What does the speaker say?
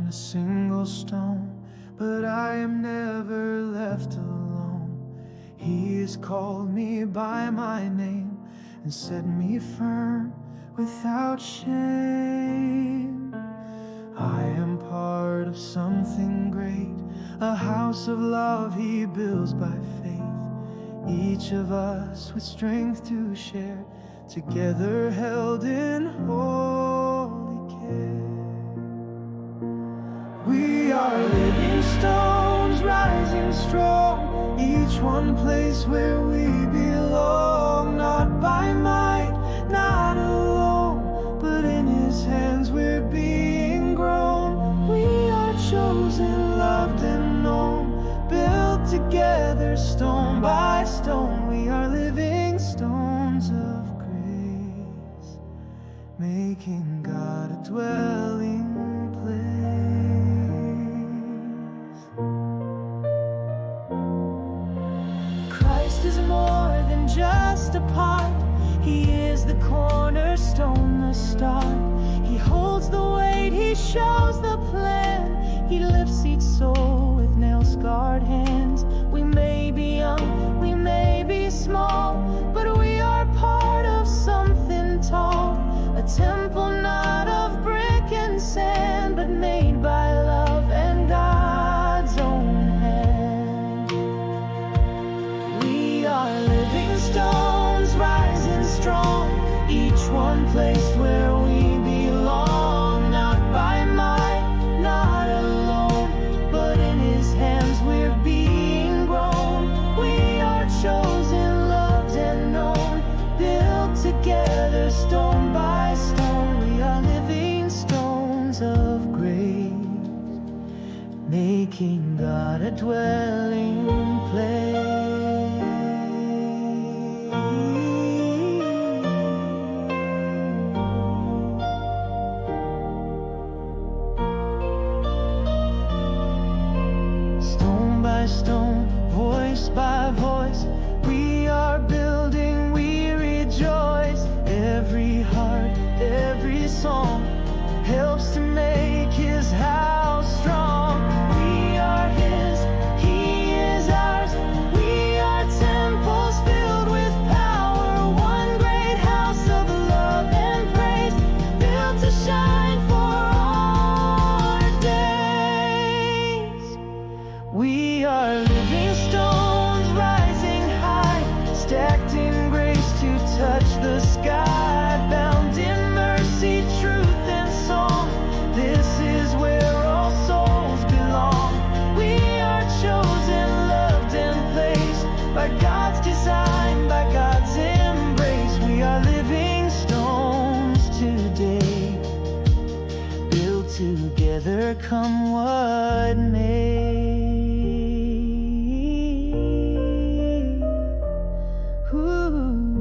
a single stone, but I am never left alone. He has called me by my name and set me firm without shame. I am part of something great, a house of love He builds by faith, each of us with strength to share, together held in holy care. We are living stones rising strong, each one place where we belong. Not by might, not alone, but in His hands we're being grown. We are chosen, loved and known, built together stone by stone. We are living stones of grace, making God a dwelling place. Christ is more than just a part. He is the cornerstone, the start. He holds the weight, He shows the plan. He lifts each soul with nail-scarred hands. We may be young, we may be small, but we are part of something tall. A temple not of brick and sand, but made by love and God's own hand. We are living stones rising strong, each one placed where we belong. Not by might, not alone, but in His hands we're being grown. We are chosen, loved and known, built together stone by stone. We are living stones of grace, making God a dwelling place. Stone by stone, voice by voice, we are building, we rejoice. Every heart, every song helps to make His house strong. We are His, He is ours. We are temples filled with power, one great house of love and praise, built to shine for all our days. We are living stones rising high, stacked in grace to touch the sky, bound in mercy, truth and song. This is where all souls belong. We are chosen, loved and placed by God's design, by God's embrace. We are living stones today, built together come what may. Ooh.